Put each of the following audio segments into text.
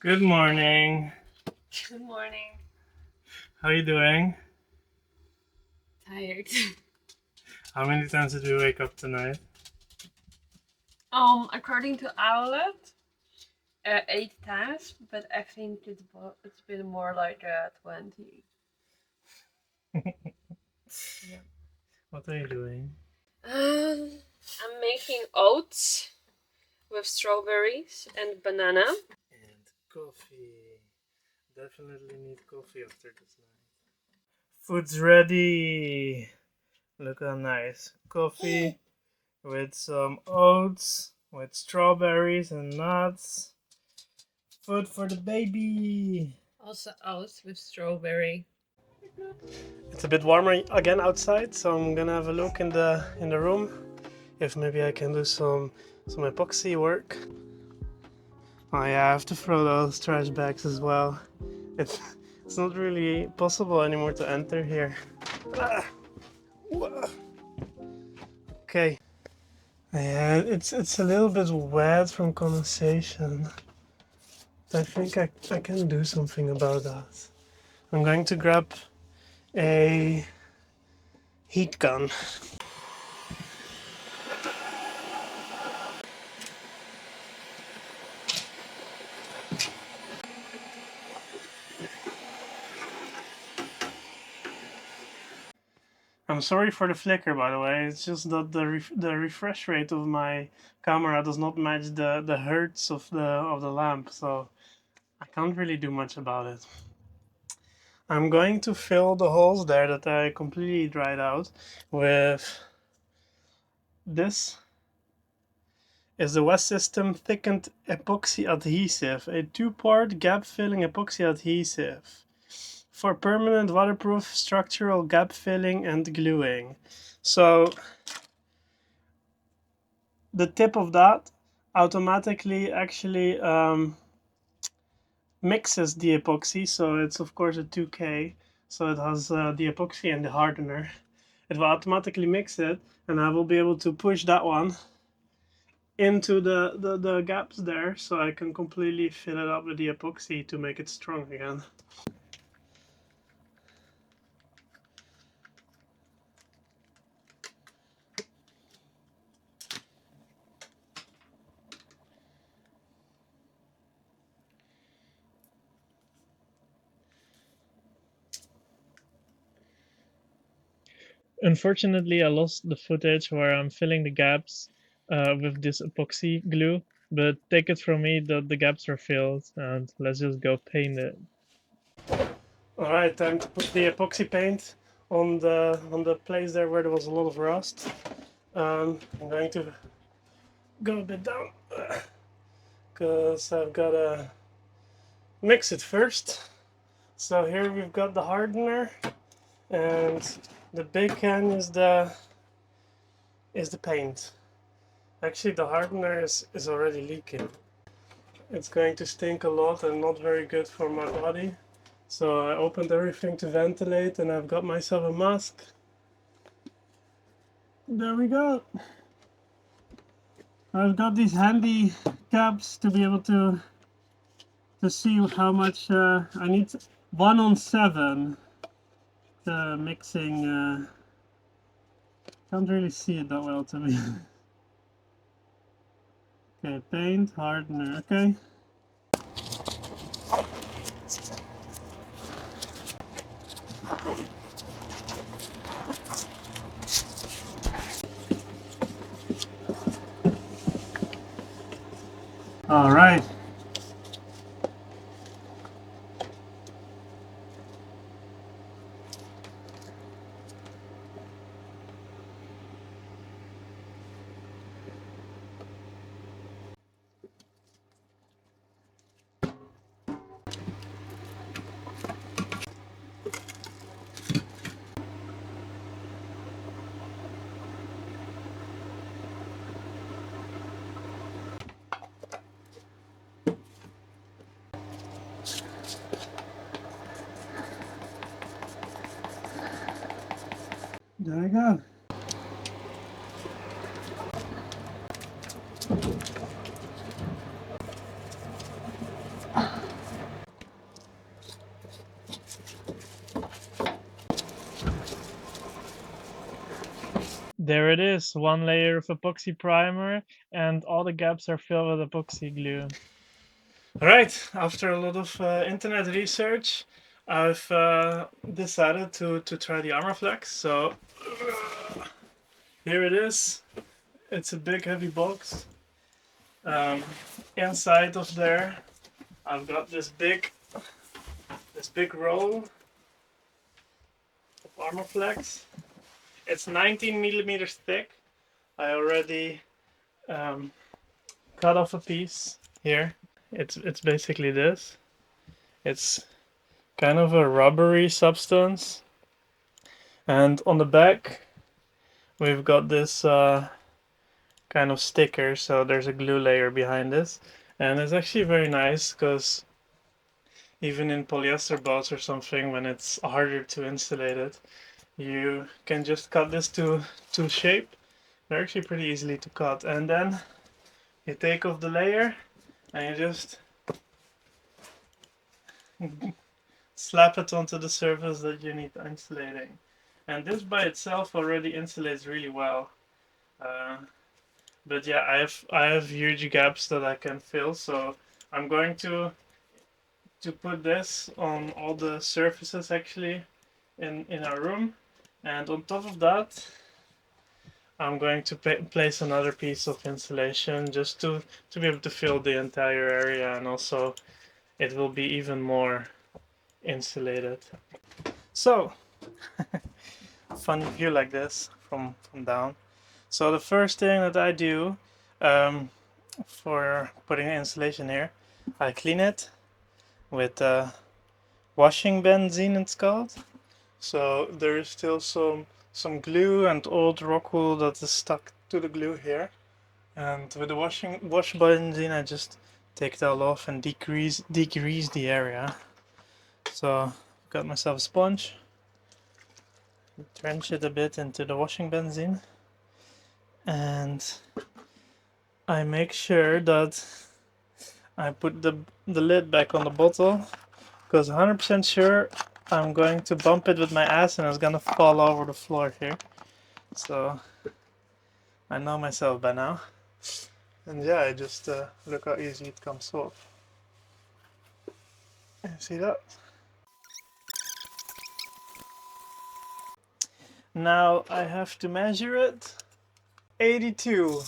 Good morning. Good morning. How are you doing? Tired. How many times did we wake up tonight? According to Outlet, 8 times, but I think it's been more like 20. Yeah. What are you doing? I'm making oats with strawberries and banana. And coffee. Definitely need coffee after this night. Food's ready. Look how nice. Coffee with some oats, with strawberries and nuts. Food for the baby. Also oats with strawberry. It's a bit warmer again outside, so I'm gonna have a look in the room if maybe I can do some epoxy work. Oh yeah, I have to throw those trash bags as well. It's not really possible anymore to enter here. Okay. Yeah, it's a little bit wet from condensation. I think I can do something about that. I'm going to grab a heat gun. I'm sorry for the flicker, by the way. It's just that the refresh rate of my camera does not match the hertz of the lamp, so I can't really do much about it. I'm going to fill the holes there that I completely dried out with this. Is the West System thickened epoxy adhesive, a 2-part gap filling epoxy adhesive for permanent waterproof structural gap filling and gluing. So the tip of that automatically actually mixes the epoxy, so it's of course a 2K, so it has the epoxy and the hardener. It will automatically mix it, and I will be able to push that one into the gaps there, so I can completely fill it up with the epoxy to make it strong again. Unfortunately, I lost the footage where I'm filling the gaps with this epoxy glue, but take it from me that the gaps are filled, and let's just go paint it. Alright, time to put the epoxy paint on the place there where there was a lot of rust. I'm going to go a bit down because I've got to mix it first. So here we've got the hardener, and the big can is the paint. Actually, the hardener is already leaking. It's going to stink a lot and not very good for my body. So I opened everything to ventilate, and I've got myself a mask. There we go. I've got these handy caps to be able to see how much I need. 1/7. The mixing. Can't really see it that well to me. Okay, paint, hardener. Okay. All right. There we go. There it is, one layer of epoxy primer, and all the gaps are filled with epoxy glue. Alright, after a lot of internet research, I've decided to try the Armaflex. So here it is. It's a big heavy box. Inside of there, I've got this big roll of Armaflex. It's 19 millimeters thick. I already cut off a piece here. It's basically this. It's kind of a rubbery substance, and on the back we've got this kind of sticker, so there's a glue layer behind this, and it's actually very nice because even in polyester boats or something, when it's harder to insulate it, you can just cut this to shape. They're actually pretty easily to cut, and then you take off the layer and you just slap it onto the surface that you need insulating. And this by itself already insulates really well. But yeah, I have huge gaps that I can fill, so I'm going to put this on all the surfaces actually in our room, and on top of that I'm going to place another piece of insulation just to be able to fill the entire area, and also it will be even more insulated. So fun view like this from down. So the first thing that I do for putting insulation here, I clean it with washing benzene, it's called. So there is still some glue and old rock wool that is stuck to the glue here, and with the wash benzene I just take it all off and degrease the area. So I've got myself a sponge, drench it a bit into the washing benzene, and I make sure that I put the lid back on the bottle, because 100% sure I'm going to bump it with my ass and it's gonna fall over the floor here. So I know myself by now. And yeah, I just look how easy it comes off. You see that? Now I have to measure it. 82.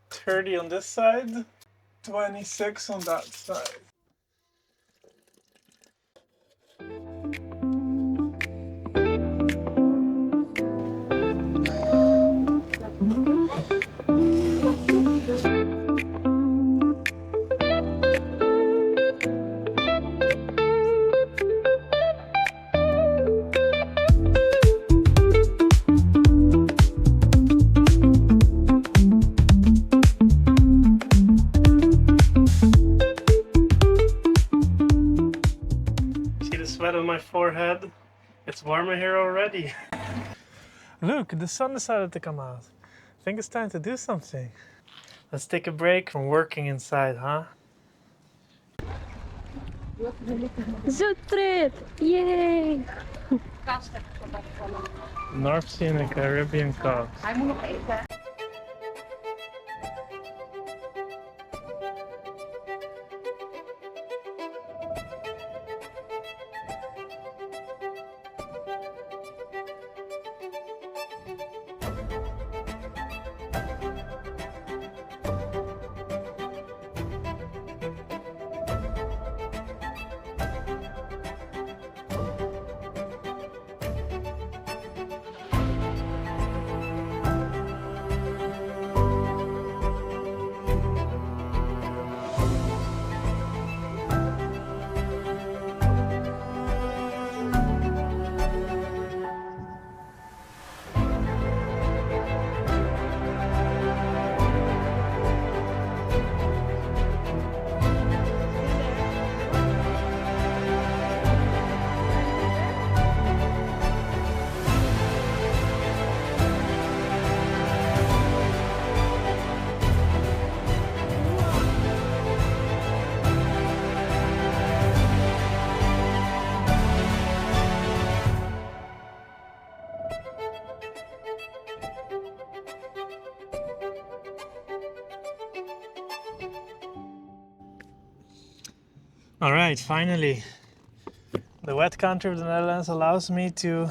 30 on this side, 26 on that side. Sweat on my forehead. It's warmer here already. Look, the sun decided to come out. I think it's time to do something. Let's take a break from working inside, huh? Zoet trip! Yay! North Sea and the Caribbean coast. Hij moet nog eten. Alright, finally. The wet country of the Netherlands allows me to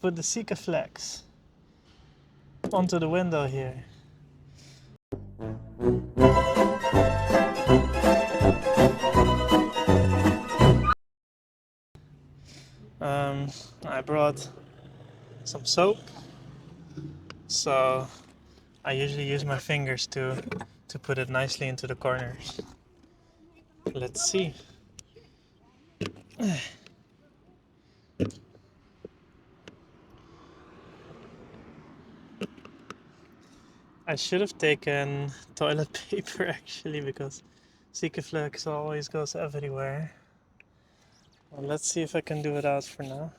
put the Sikaflex onto the window here. I brought some soap, so I usually use my fingers to put it nicely into the corners. Let's see. I should have taken toilet paper actually, because Sikaflex always goes everywhere. Well, let's see if I can do it out for now.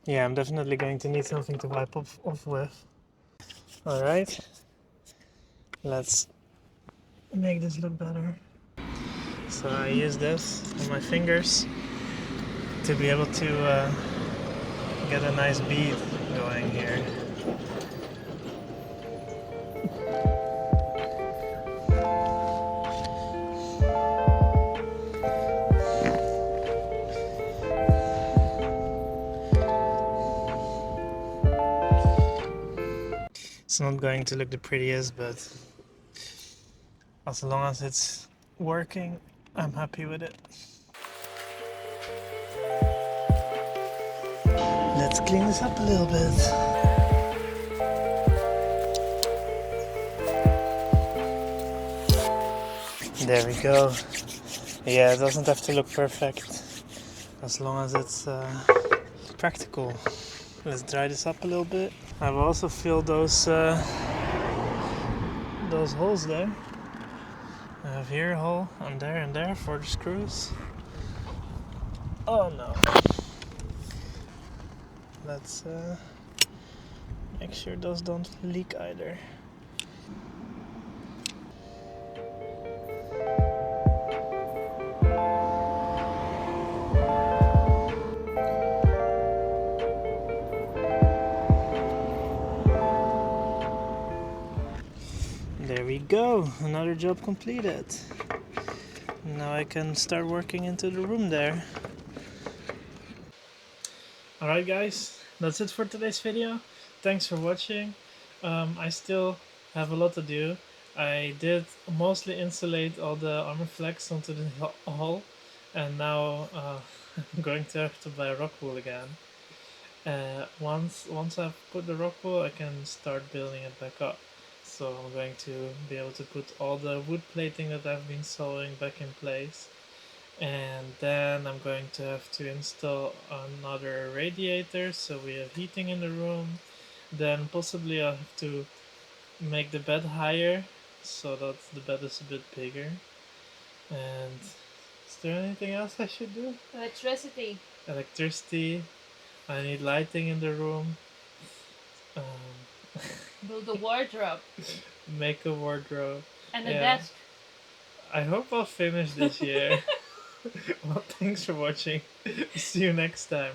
Yeah, I'm definitely going to need something to wipe off with. Alright, let's make this look better. So I use this on my fingers to be able to get a nice bead going here. It's not going to look the prettiest, but as long as it's working, I'm happy with it. Let's clean this up a little bit. There we go. Yeah, it doesn't have to look perfect as long as it's practical. Let's dry this up a little bit. I've also filled those holes there. I have here a hole and there for the screws. Oh no. Let's make sure those don't leak either. There we go, another job completed. Now I can start working into the room there. Alright guys, that's it for today's video. Thanks for watching. I still have a lot to do. I did mostly insulate all the Armaflex onto the hull, and now I'm going to have to buy rock wool again. Once I've put the rock wool, I can start building it back up. So I'm going to be able to put all the wood plating that I've been sewing back in place. And then I'm going to have to install another radiator so we have heating in the room. Then possibly I'll have to make the bed higher so that the bed is a bit bigger. And is there anything else I should do? Electricity. Electricity. I need lighting in the room. Build a wardrobe. Make a wardrobe. And a desk. I hope I'll finish this year. Well, thanks for watching. See you next time.